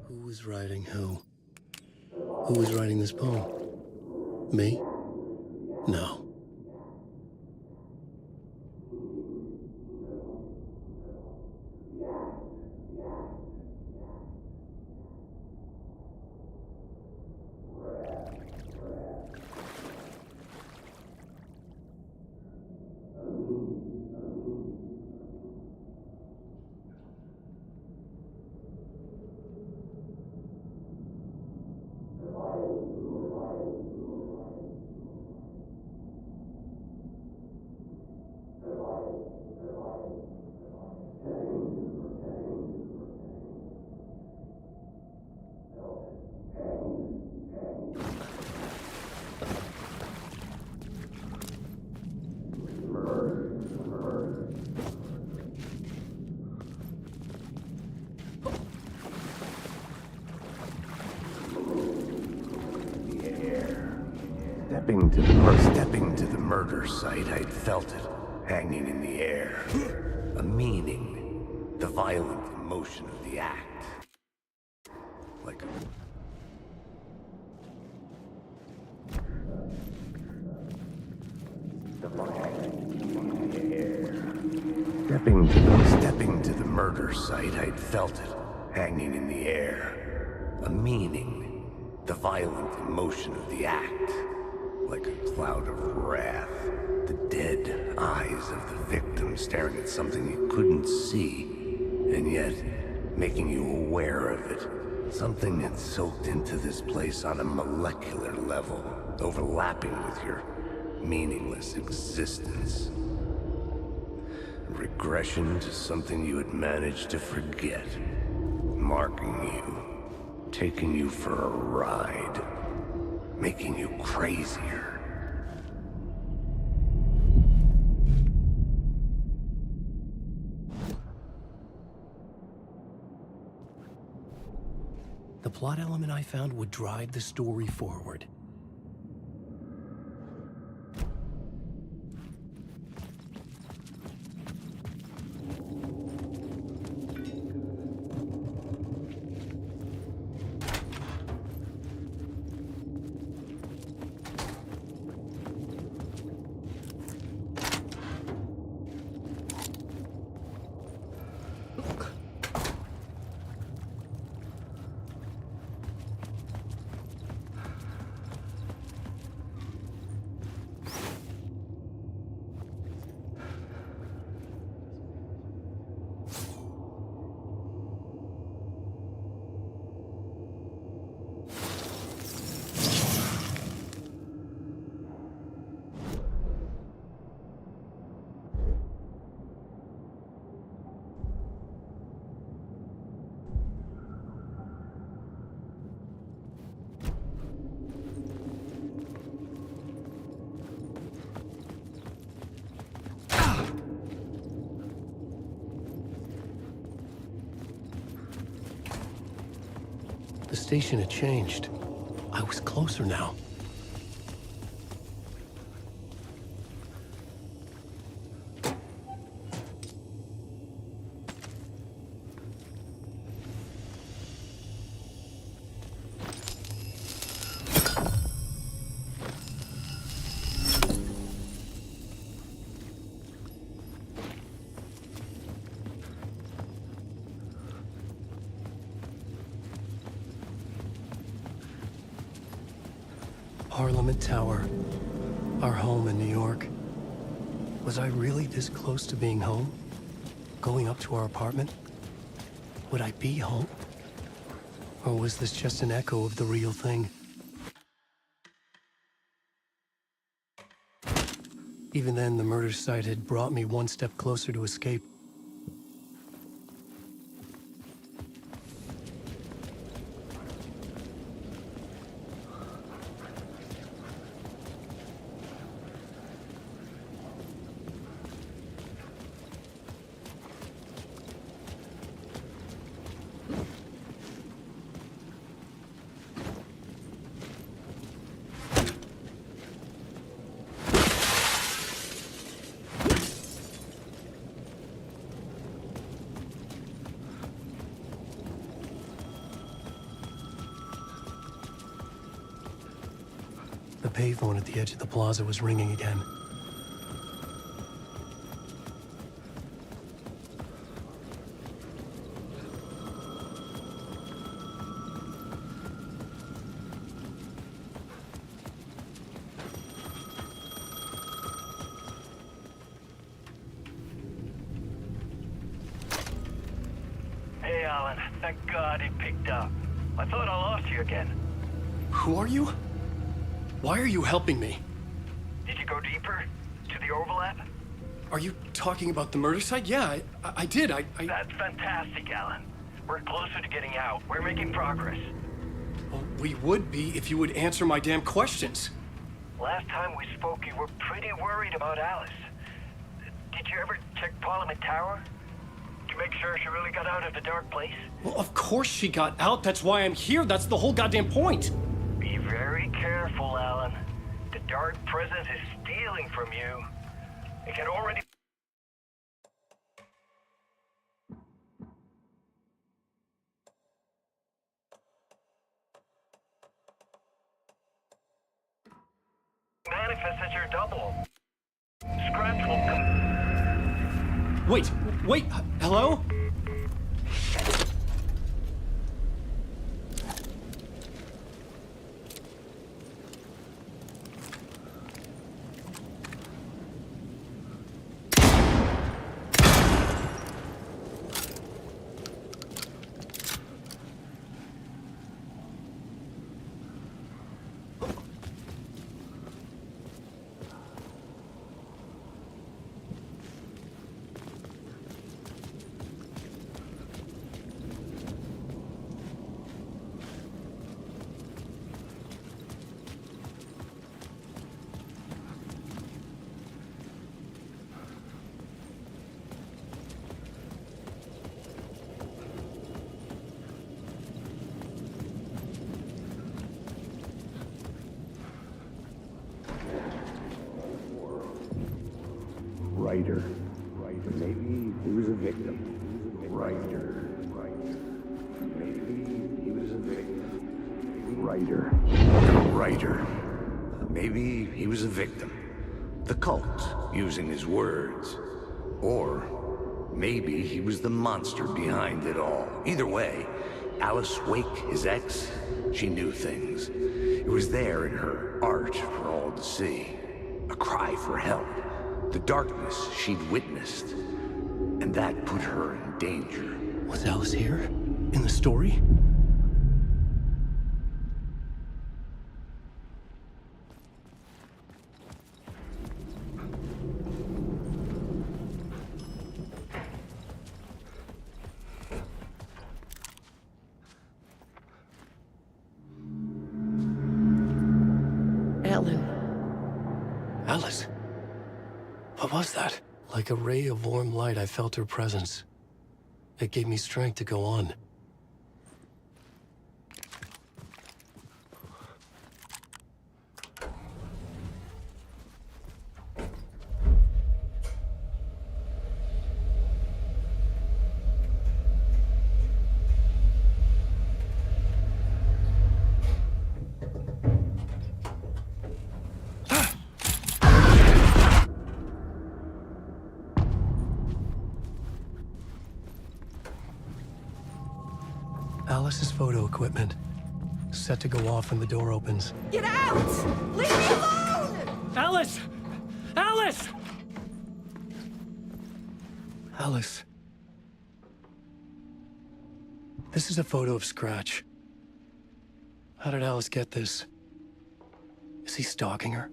Who was writing who? Who was writing this poem? Me? No. Stepping to the murder site, I'd felt it, hanging in the air. A meaning, the violent emotion of the act. Like Stepping to the murder site, I'd felt it, hanging in the air. A meaning, the violent emotion of the act. Like a cloud of wrath, the dead eyes of the victim staring at something you couldn't see, and yet making you aware of it. Something had soaked into this place on a molecular level, overlapping with your meaningless existence. Regression to something you had managed to forget, marking you, taking you for a ride. Making you crazier. The plot element I found would drive the story forward. The station had changed. I was closer now. Parliament Tower, our home in New York. Was I really this close to being home? Going up to our apartment? Would I be home? Or was this just an echo of the real thing? Even then, the murder site had brought me one step closer to escape. payphone at the edge of the plaza was ringing again. Hey, Alan. Thank God it picked up. I thought I lost you again. Who are you? Why are you helping me? Did you go deeper? To the overlap? Are you talking about the murder site? Yeah, I did. That's fantastic, Alan. We're closer to getting out. We're making progress. Well, we would be if you would answer my damn questions. Last time we spoke, you were pretty worried about Alice. Did you ever check Parliament Tower? To make sure she really got out of the dark place? Well, of course she got out. That's why I'm here. That's the whole goddamn point. Be very careful, Alan. The dark presence is stealing from you. It can already... manifest as your double. Scratch will come... Wait, hello? Writer. Maybe he was a victim. Writer. Maybe he was a victim. Writer. Maybe he was a victim. The cult, using his words. Or maybe he was the monster behind it all. Either way, Alice Wake, his ex, she knew things. It was there in her art for all to see. A cry for help. The darkness she'd witnessed. And that put her in danger. Was Alice here? In the story? Alan. Alice? What was that? Like a ray of warm light, I felt her presence. It gave me strength to go on. Alice's photo equipment. Set to go off when the door opens. Get out! Leave me alone! Alice! Alice! Alice. This is a photo of Scratch. How did Alice get this? Is he stalking her?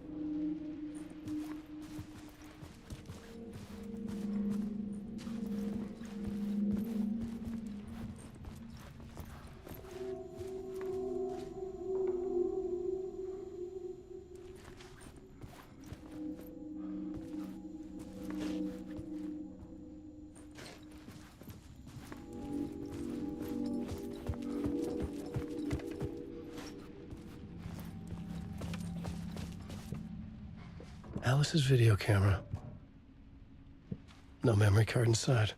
Alice's video camera. No memory card inside.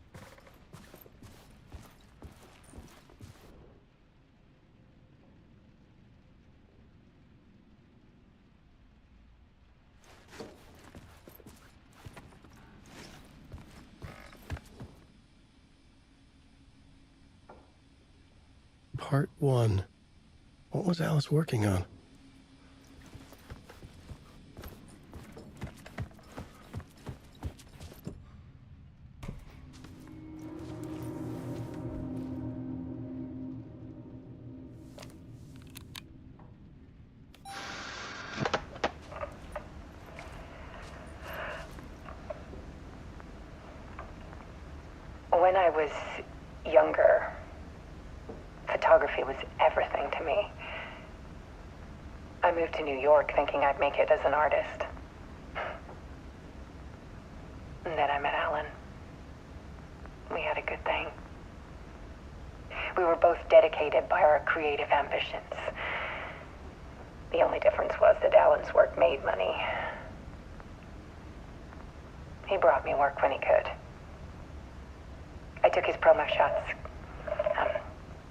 Part 1. What was Alice working on? When I was younger, photography was everything to me. I moved to New York thinking I'd make it as an artist. And then I met Alan. We had a good thing. We were both dedicated by our creative ambitions. The only difference was that Alan's work made money. He brought me work when he could. I took his promo shots,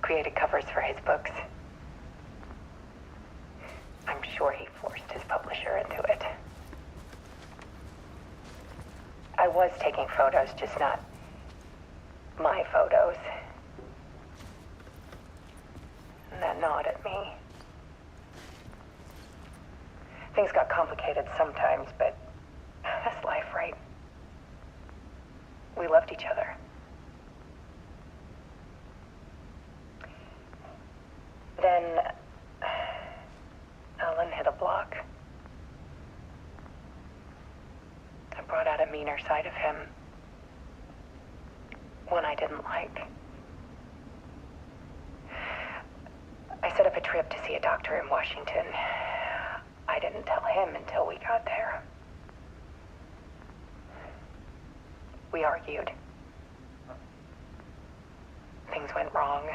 created covers for his books. I'm sure he forced his publisher into it. I was taking photos, just not my photos. And that gnawed at me. Things got complicated sometimes, but that's life, right? We loved each other. Then Alan hit a block. I brought out a meaner side of him. One I didn't like. I set up a trip to see a doctor in Washington. I didn't tell him until we got there. We argued. Things went wrong.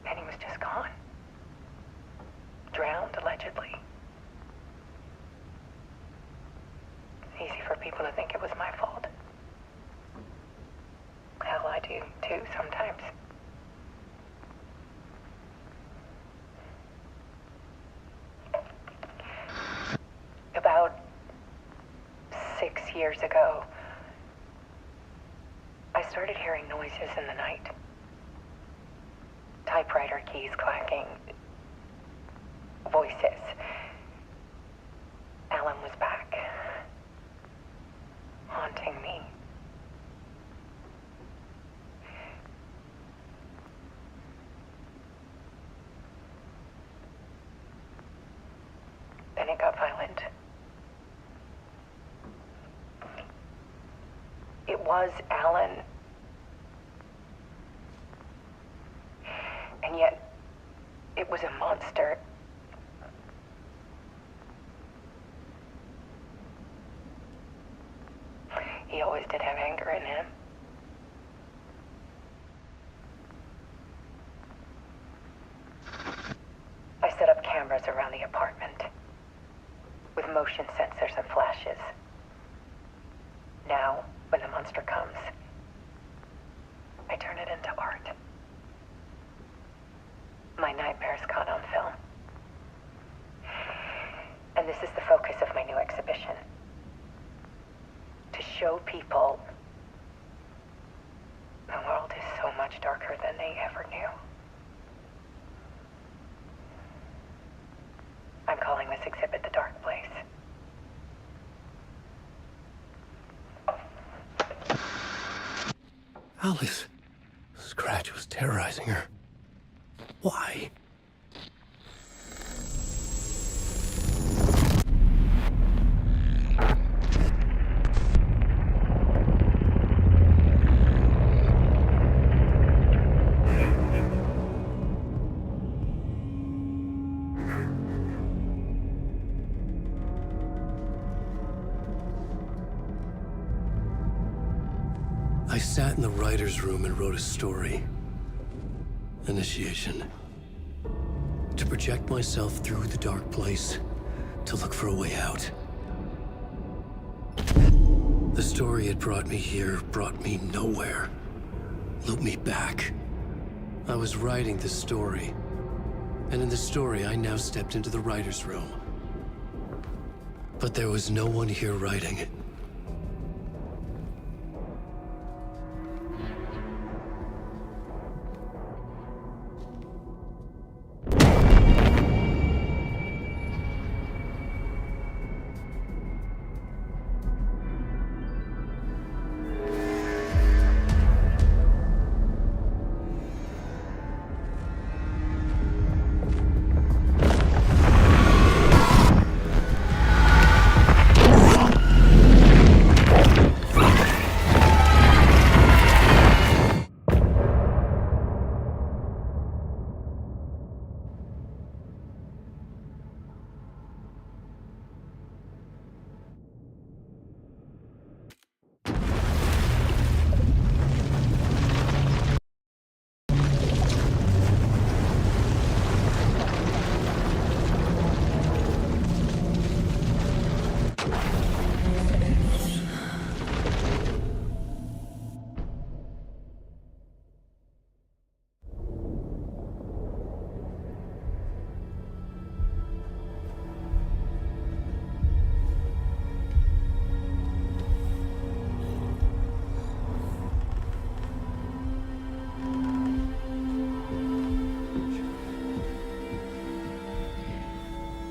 And he was just gone. Drowned, allegedly. It's easy for people to think it was my fault. Hell, I do too sometimes. About 6 years ago, I started hearing noises in the night. Typewriter keys clacking. Voices. Alan was back. Haunting me. Then it got violent. It was Alan. And yet, it was a monster. He always did have anger in him. I set up cameras around the apartment with motion sensors and flashes. Now, when the monster comes, I turn it into art. My nightmares caught on film. And this is the focus of my new exhibition. To show people the world is so much darker than they ever knew. I'm calling this exhibit The Dark Place. Alice. Scratch was terrorizing her. Why? I sat in the writer's room and wrote a story. Initiation. To project myself through the dark place, to look for a way out. The story had brought me here, brought me nowhere. Looped me back. I was writing the story. And in the story, I now stepped into the writer's room. But there was no one here writing it.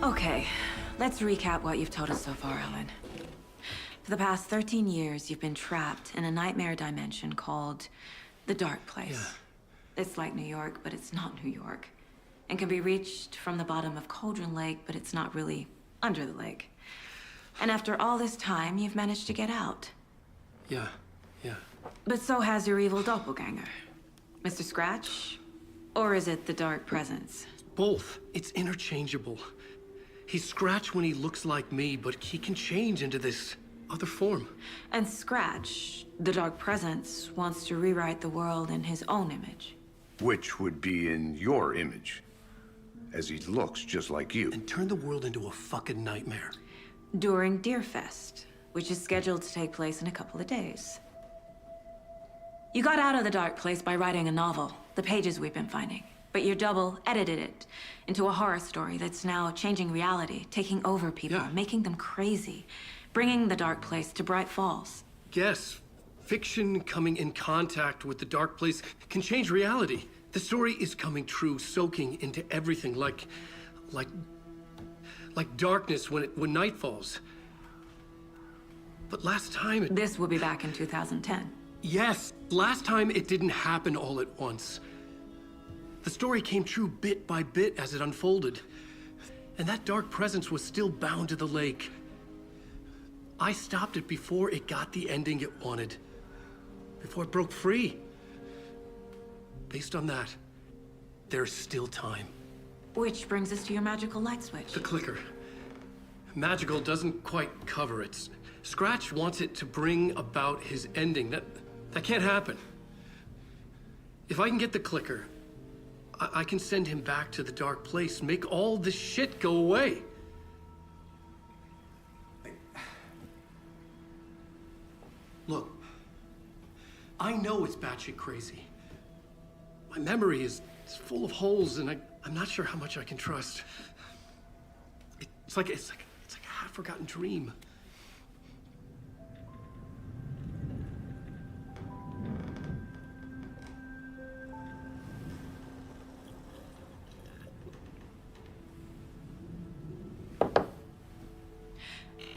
Okay, let's recap what you've told us so far, Alan. For the past 13 years, you've been trapped in a nightmare dimension called the Dark Place. Yeah. It's like New York, but it's not New York. And can be reached from the bottom of Cauldron Lake, but it's not really under the lake. And after all this time, you've managed to get out. Yeah. But so has your evil doppelganger. Mr. Scratch? Or is it the Dark Presence? Both. It's interchangeable. He's Scratch when he looks like me, but he can change into this other form. And Scratch, the Dark Presence, wants to rewrite the world in his own image. Which would be in your image, as he looks just like you. And turn the world into a fucking nightmare. During Deerfest, which is scheduled to take place in a couple of days. You got out of the Dark Place by writing a novel, the pages we've been finding. But your double edited it into a horror story that's now changing reality, taking over people, Yeah. making them crazy, bringing the Dark Place to Bright Falls. Yes, fiction coming in contact with the Dark Place can change reality. The story is coming true, soaking into everything, like darkness when night falls. But last time This will be back in 2010. Yes, last time it didn't happen all at once. The story came true bit by bit as it unfolded. And that dark presence was still bound to the lake. I stopped it before it got the ending it wanted. Before it broke free. Based on that, there's still time. Which brings us to your magical light switch. The clicker. Magical doesn't quite cover it. Scratch wants it to bring about his ending. That can't happen. If I can get the clicker, I can send him back to the Dark Place, make all this shit go away. Look, I know it's batshit crazy. My memory is full of holes, and I'm not sure how much I can trust. It's like a half-forgotten dream.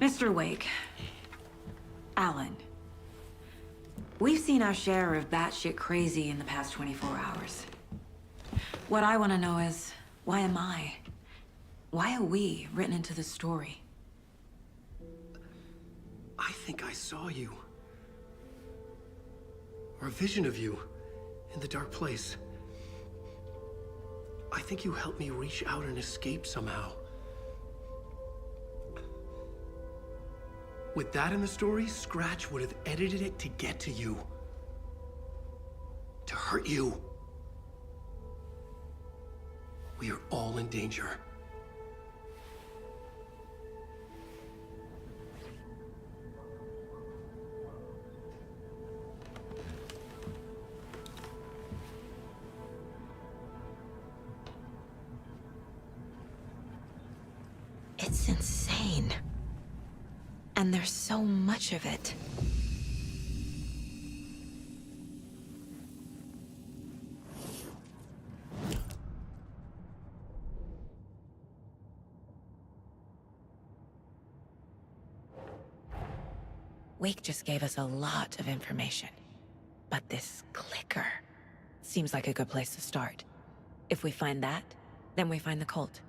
Mr. Wake, Alan, we've seen our share of batshit crazy in the past 24 hours. What I want to know is, why am I? Why are we written into the story? I think I saw you. Or a vision of you in the Dark Place. I think you helped me reach out and escape somehow. With that in the story, Scratch would have edited it to get to you. To hurt you. We are all in danger. It's insane. And there's so much of it. Wake just gave us a lot of information. But this clicker seems like a good place to start. If we find that, then we find the cult.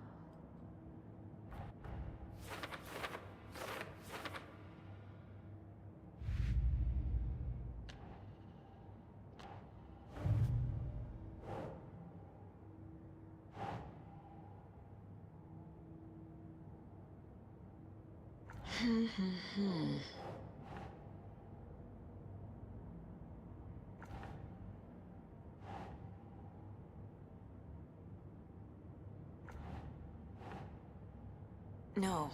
No.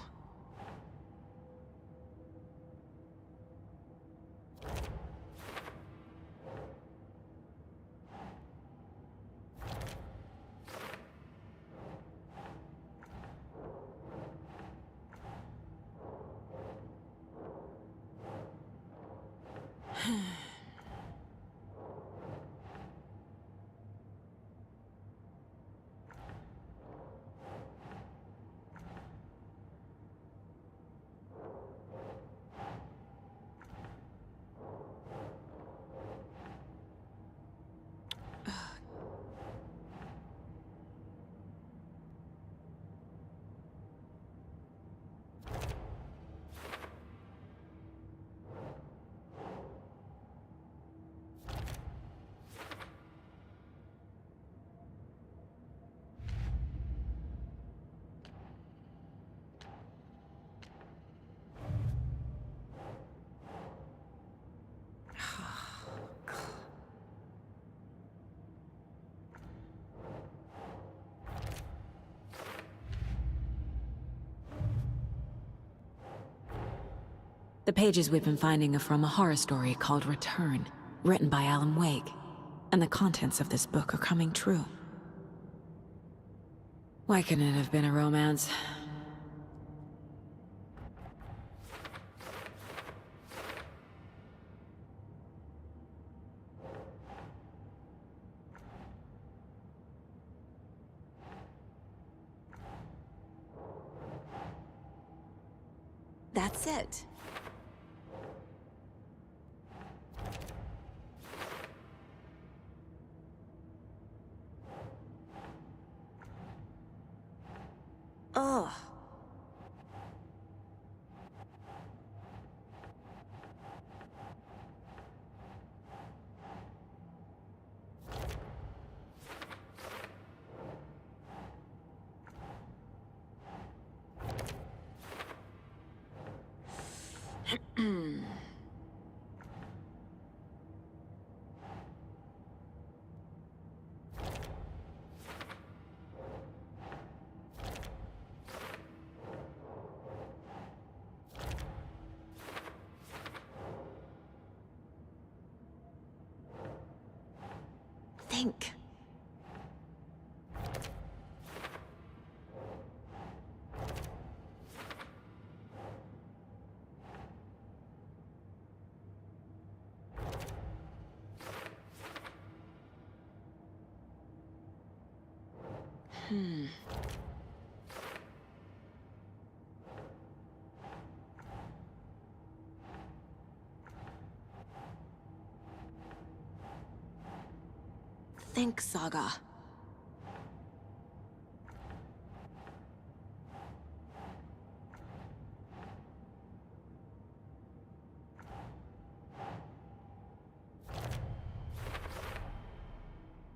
The pages we've been finding are from a horror story called Return, written by Alan Wake. And the contents of this book are coming true. Why couldn't it have been a romance? That's it. Ugh. Think. Think, Saga.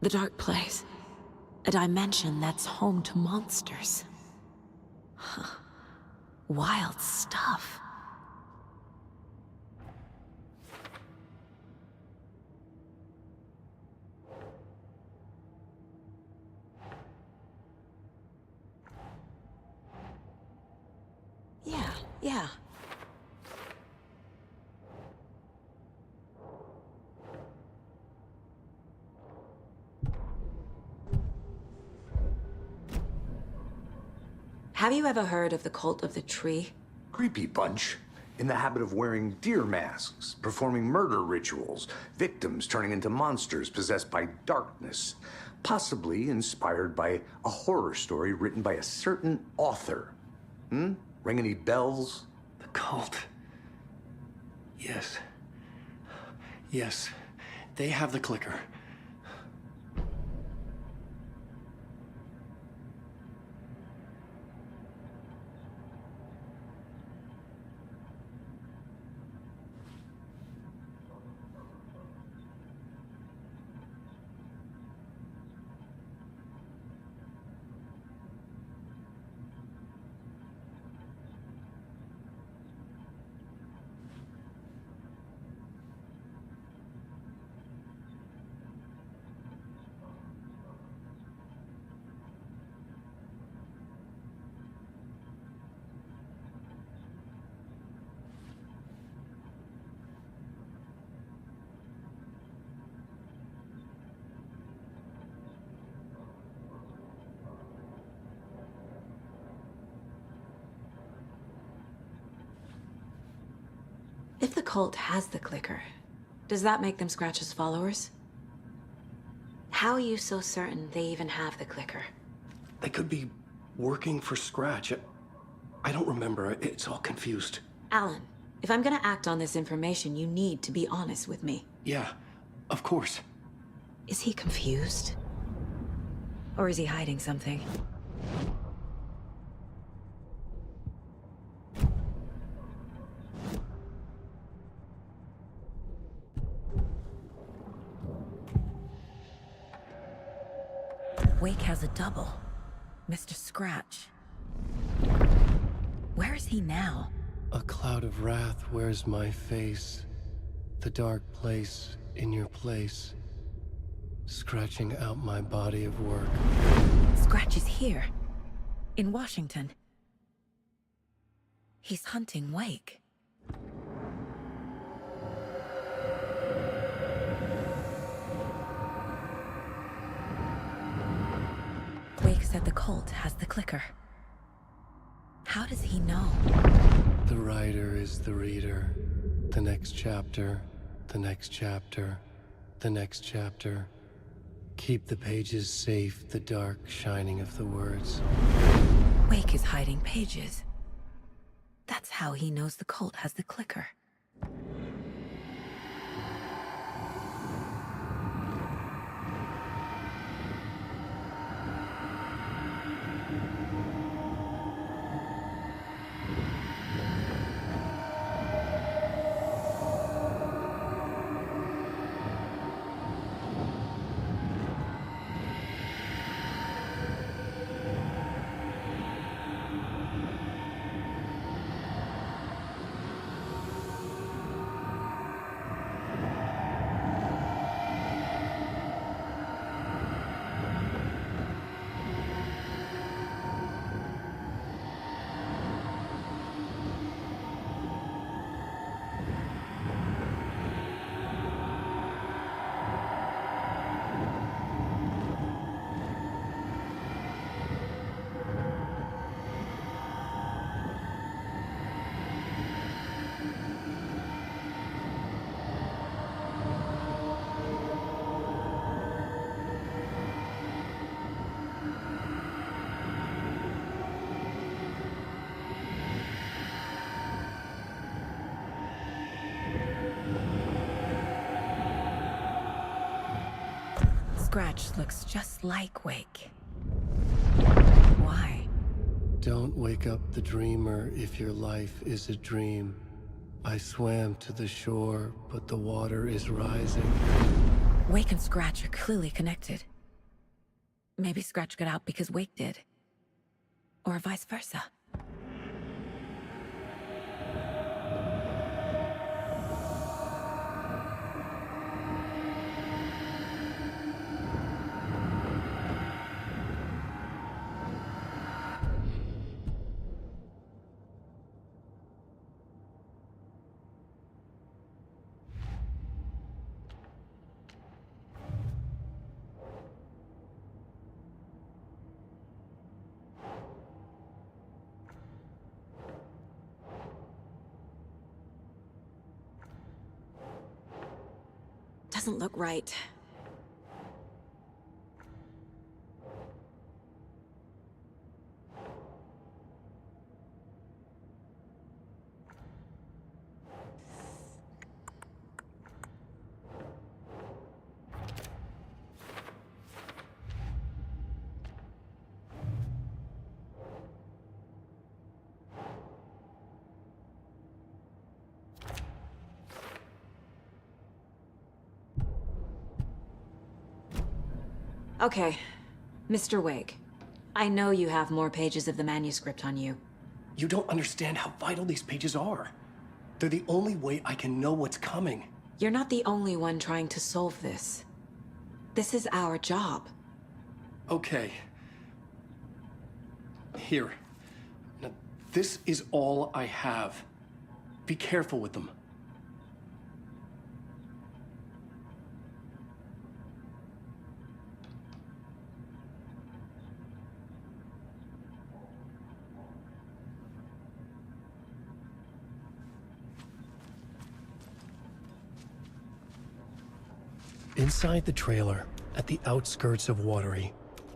The Dark Place. A dimension that's home to monsters. Huh. Wild stuff. Yeah. Have you ever heard of the Cult of the Tree? Creepy bunch. In the habit of wearing deer masks, performing murder rituals, victims turning into monsters possessed by darkness. Possibly inspired by a horror story written by a certain author. Ring any bells? The cult. Yes. Yes. They have the clicker. If the cult has the clicker, does that make them Scratch's followers? How are you so certain they even have the clicker? They could be working for Scratch. I don't remember. It's all confused. Alan, if I'm gonna act on this information, you need to be honest with me. Yeah, of course. Is he confused? Or is he hiding something? Wake has a double. Mr. Scratch. Where is he now? A cloud of wrath wears my face. The dark place in your place. Scratching out my body of work. Scratch is here. In Washington. He's hunting Wake. said the cult has the clicker. How does he know? The writer is the reader. The next chapter, the next chapter, the next chapter. Keep the pages safe, the dark shining of the words. Wake is hiding pages. That's how he knows the cult has the clicker. Scratch looks just like Wake. Why? Don't wake up the dreamer if your life is a dream. I swam to the shore, but the water is rising. Wake and Scratch are clearly connected. Maybe Scratch got out because Wake did. Or vice versa. Doesn't look right. Okay, Mr. Wake. I know you have more pages of the manuscript on you. You don't understand how vital these pages are. They're the only way I can know what's coming. You're not the only one trying to solve this. This is our job. Okay. Here. Now, this is all I have. Be careful with them. Inside the trailer, at the outskirts of Watery,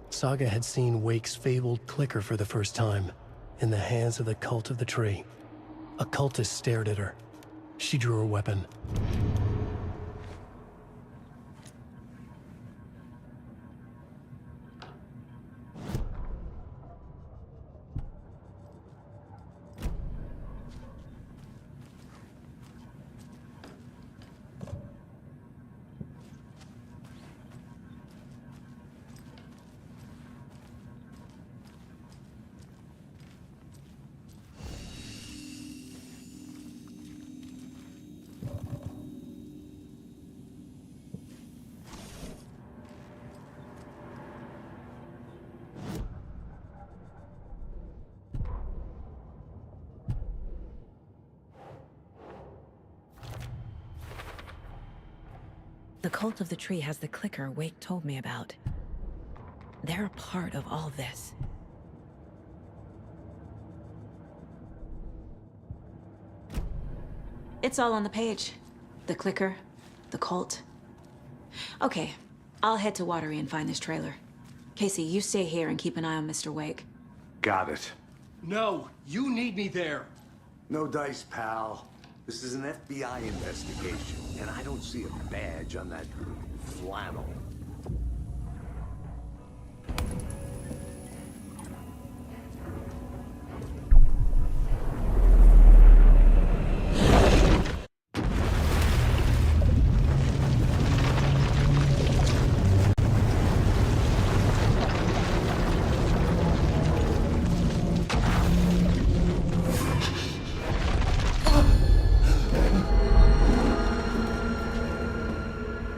Saga had seen Wake's fabled clicker for the first time, in the hands of the Cult of the Tree. A cultist stared at her. She drew her weapon. The Cult of the Tree has the clicker Wake told me about. They're a part of all this. It's all on the page. The clicker, the cult. Okay, I'll head to Watery and find this trailer. Casey, you stay here and keep an eye on Mr. Wake. Got it. No, you need me there. No dice, pal. This is an FBI investigation, and I don't see a badge on that flannel.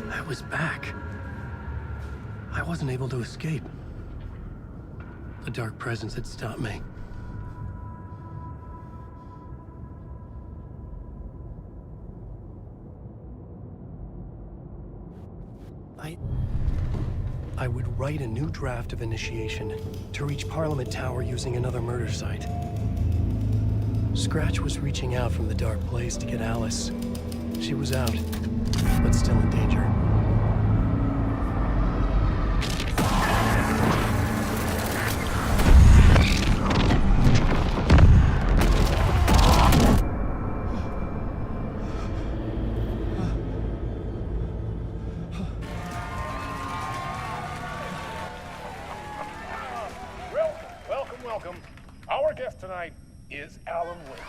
I was back. I wasn't able to escape. The dark presence had stopped me. I would write a new draft of initiation to reach Parliament Tower using another murder site. Scratch was reaching out from the dark place to get Alice. She was out, but still in danger. Welcome. Our guest tonight is Alan Wake.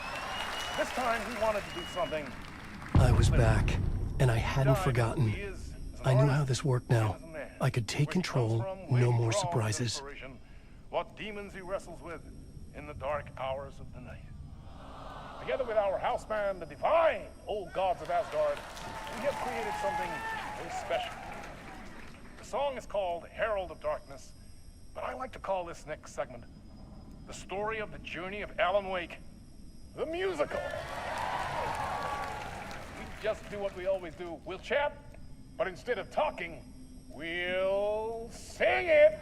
This time he wanted to do something. I was back, and I hadn't forgotten. I knew how this worked now. I could take control, no more surprises. What demons he wrestles with in the dark hours of the night. Together with our house band, the divine old gods of Asgard, we have created something very special. The song is called Herald of Darkness, but I like to call this next segment the story of the journey of Alan Wake, the musical. We just do what we always do. We'll chat, but instead of talking, we'll sing it.